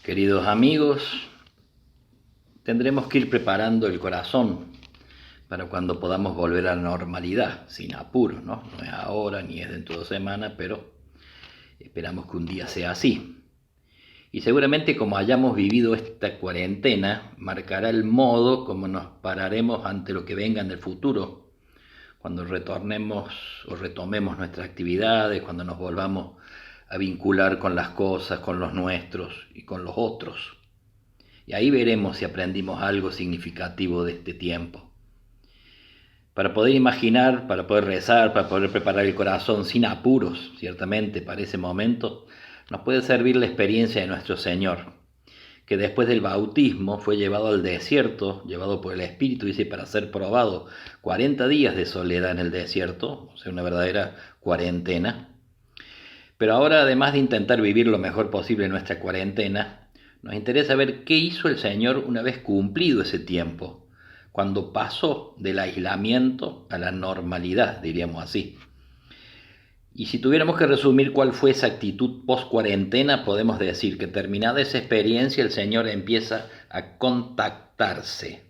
Queridos amigos, tendremos que ir preparando el corazón para cuando podamos volver a la normalidad, sin apuro, ¿no? No es ahora ni es dentro de 2 semanas, pero esperamos que un día sea así. Y seguramente como hayamos vivido esta cuarentena, marcará el modo como nos pararemos ante lo que venga en el futuro, cuando retornemos o retomemos nuestras actividades, cuando nos volvamos a vincular con las cosas, con los nuestros y con los otros. Y ahí veremos si aprendimos algo significativo de este tiempo. Para poder imaginar, para poder rezar, para poder preparar el corazón sin apuros, ciertamente, para ese momento, nos puede servir la experiencia de nuestro Señor, que después del bautismo fue llevado al desierto, llevado por el Espíritu, dice, para ser probado 40 días de soledad en el desierto, o sea, una verdadera cuarentena. Pero ahora, además de intentar vivir lo mejor posible en nuestra cuarentena, nos interesa ver qué hizo el Señor una vez cumplido ese tiempo, cuando pasó del aislamiento a la normalidad, diríamos así. Y si tuviéramos que resumir cuál fue esa actitud post-cuarentena, podemos decir que terminada esa experiencia el Señor empieza a contactarse.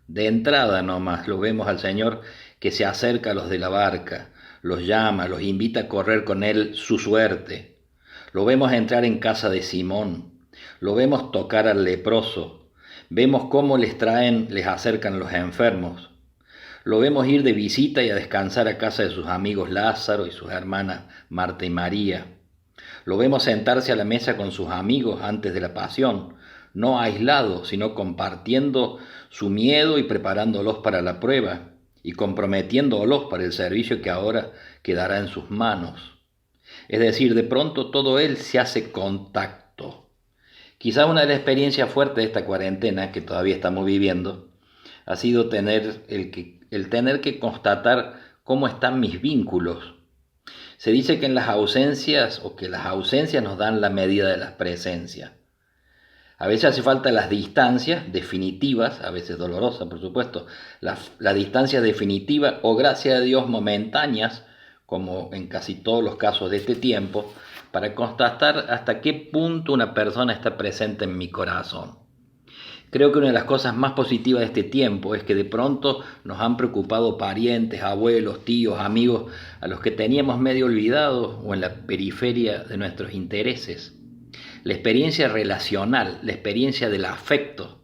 De entrada nomás lo vemos al Señor que se acerca a los de la barca, los llama, los invita a correr con Él su suerte. Lo vemos entrar en casa de Simón, lo vemos tocar al leproso, vemos cómo les acercan los enfermos. Lo vemos ir de visita y a descansar a casa de sus amigos Lázaro y sus hermanas Marta y María. Lo vemos sentarse a la mesa con sus amigos antes de la pasión, no aislado, sino compartiendo su miedo y preparándolos para la prueba y comprometiéndolos para el servicio que ahora quedará en sus manos. Es decir, de pronto todo él se hace contacto. Quizás una de las experiencias fuertes de esta cuarentena que todavía estamos viviendo ha sido el tener que constatar cómo están mis vínculos. Se dice que en las ausencias o que las ausencias nos dan la medida de las presencias. A veces hace falta las distancias definitivas, a veces dolorosas por supuesto, la distancia definitiva o gracias a Dios momentáneas, como en casi todos los casos de este tiempo, para constatar hasta qué punto una persona está presente en mi corazón. Creo que una de las cosas más positivas de este tiempo es que de pronto nos han preocupado parientes, abuelos, tíos, amigos, a los que teníamos medio olvidados o en la periferia de nuestros intereses. La experiencia relacional, la experiencia del afecto,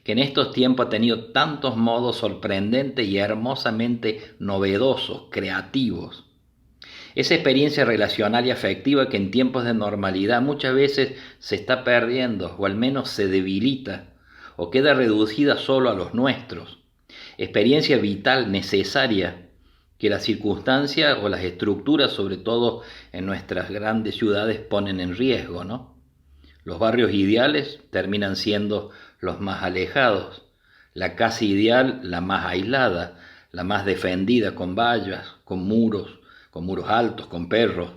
que en estos tiempos ha tenido tantos modos sorprendentes y hermosamente novedosos, creativos. Esa experiencia relacional y afectiva que en tiempos de normalidad muchas veces se está perdiendo o al menos se debilita o queda reducida solo a los nuestros. Experiencia vital necesaria que las circunstancias o las estructuras, sobre todo en nuestras grandes ciudades, ponen en riesgo, ¿no? Los barrios ideales terminan siendo los más alejados, la casa ideal la más aislada, la más defendida con vallas, con muros altos, con perros.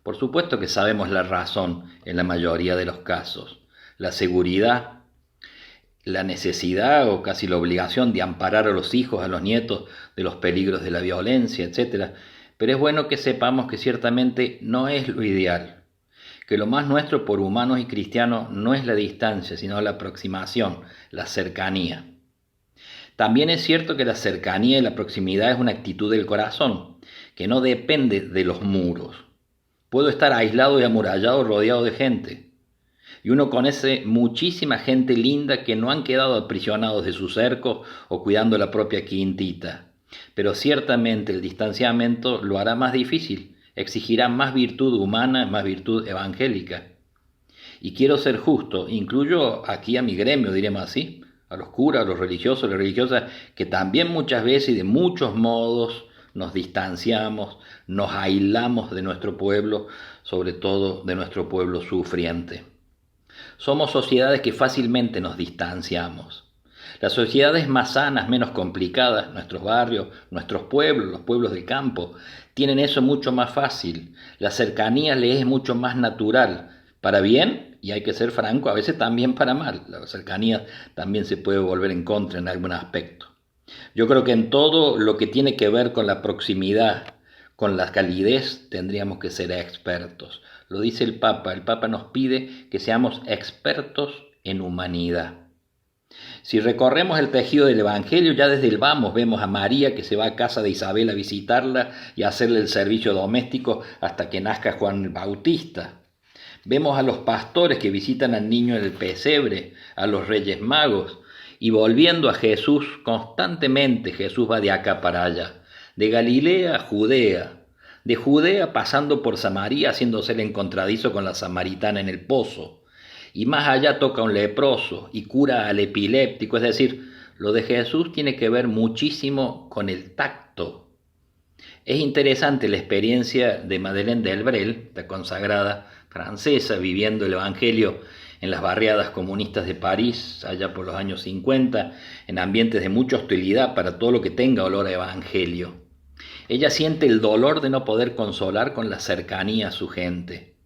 Por supuesto que sabemos la razón en la mayoría de los casos. La seguridad, la necesidad o casi la obligación de amparar a los hijos, a los nietos de los peligros de la violencia, etc. Pero es bueno que sepamos que ciertamente no es lo ideal, que lo más nuestro por humanos y cristianos no es la distancia, sino la aproximación, la cercanía. También es cierto que la cercanía y la proximidad es una actitud del corazón, que no depende de los muros. Puedo estar aislado y amurallado rodeado de gente. Y uno conoce muchísima gente linda que no han quedado aprisionados de su cerco o cuidando la propia quintita. Pero ciertamente el distanciamiento lo hará más difícil, exigirá más virtud humana, más virtud evangélica. Y quiero ser justo, incluyo aquí a mi gremio, diremos así, a los curas, a los religiosos, a las religiosas, que también muchas veces y de muchos modos nos distanciamos, nos aislamos de nuestro pueblo, sobre todo de nuestro pueblo sufriente. Somos sociedades que fácilmente nos distanciamos. Las sociedades más sanas, menos complicadas, nuestros barrios, nuestros pueblos, los pueblos del campo, tienen eso mucho más fácil. La cercanía les es mucho más natural, para bien, y hay que ser franco, a veces también para mal. La cercanía también se puede volver en contra en algún aspecto. Yo creo que en todo lo que tiene que ver con la proximidad, con la calidez, tendríamos que ser expertos. lo dice el Papa nos pide que seamos expertos en humanidad. Si recorremos el tejido del Evangelio, ya desde el vamos vemos a María que se va a casa de Isabel a visitarla y a hacerle el servicio doméstico hasta que nazca Juan el Bautista. Vemos a los pastores que visitan al niño en el pesebre, a los reyes magos, y volviendo a Jesús, constantemente Jesús va de acá para allá, de Galilea a Judea, de Judea pasando por Samaria, haciéndose el encontradizo con la samaritana en el pozo, y más allá toca a un leproso y cura al epiléptico. Es decir, lo de Jesús tiene que ver muchísimo con el tacto. Es interesante la experiencia de Madeleine Delbrel, la consagrada francesa, viviendo el Evangelio en las barriadas comunistas de París, allá por los años 50, en ambientes de mucha hostilidad para todo lo que tenga olor a Evangelio. Ella siente el dolor de no poder consolar con la cercanía a su gente.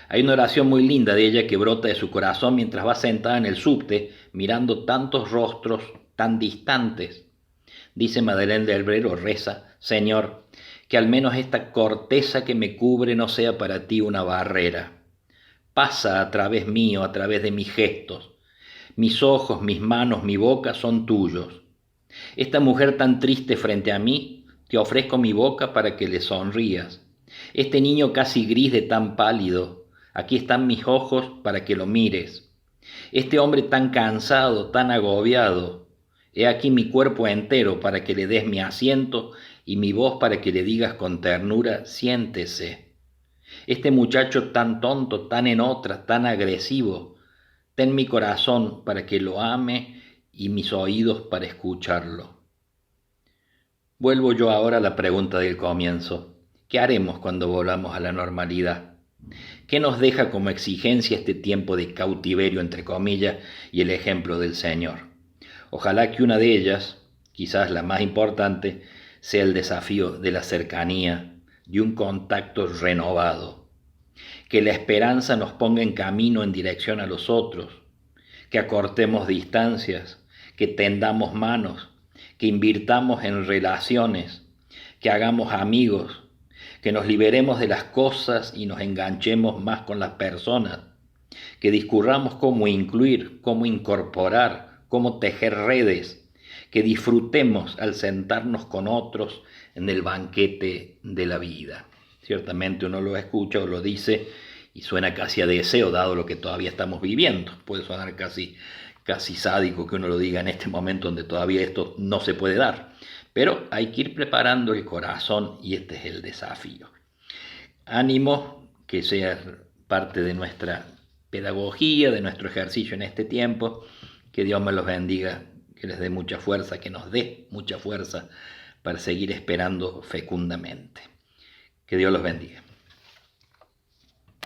Hay una oración muy linda de ella que brota de su corazón mientras va sentada en el subte, mirando tantos rostros tan distantes. Dice Madeleine Delbrel, o reza: Señor, que al menos esta corteza que me cubre no sea para ti una barrera. Pasa a través mío, a través de mis gestos. Mis ojos, mis manos, mi boca son tuyos. Esta mujer tan triste frente a mí, te ofrezco mi boca para que le sonrías. Este niño casi gris de tan pálido, aquí están mis ojos para que lo mires. Este hombre tan cansado, tan agobiado, he aquí mi cuerpo entero para que le des mi asiento y mi voz para que le digas con ternura: siéntese. Este muchacho tan tonto, tan en otra, tan agresivo, ten mi corazón para que lo ame y mis oídos para escucharlo. Vuelvo yo ahora a la pregunta del comienzo. ¿Qué haremos cuando volvamos a la normalidad? ¿Qué nos deja como exigencia este tiempo de cautiverio, entre comillas, y el ejemplo del Señor? Ojalá que una de ellas, quizás la más importante, sea el desafío de la cercanía, de un contacto renovado. Que la esperanza nos ponga en camino en dirección a los otros, que acortemos distancias, que tendamos manos, que invirtamos en relaciones, que hagamos amigos, que nos liberemos de las cosas y nos enganchemos más con las personas, que discurramos cómo incluir, cómo incorporar, cómo tejer redes, que disfrutemos al sentarnos con otros en el banquete de la vida. Ciertamente uno lo escucha o lo dice y suena casi a deseo, dado lo que todavía estamos viviendo. Puede sonar casi sádico que uno lo diga en este momento donde todavía esto no se puede dar. Pero hay que ir preparando el corazón y este es el desafío. Ánimo, que sea parte de nuestra pedagogía, de nuestro ejercicio en este tiempo. Que Dios me los bendiga, que les dé mucha fuerza, que nos dé mucha fuerza para seguir esperando fecundamente. Que Dios los bendiga.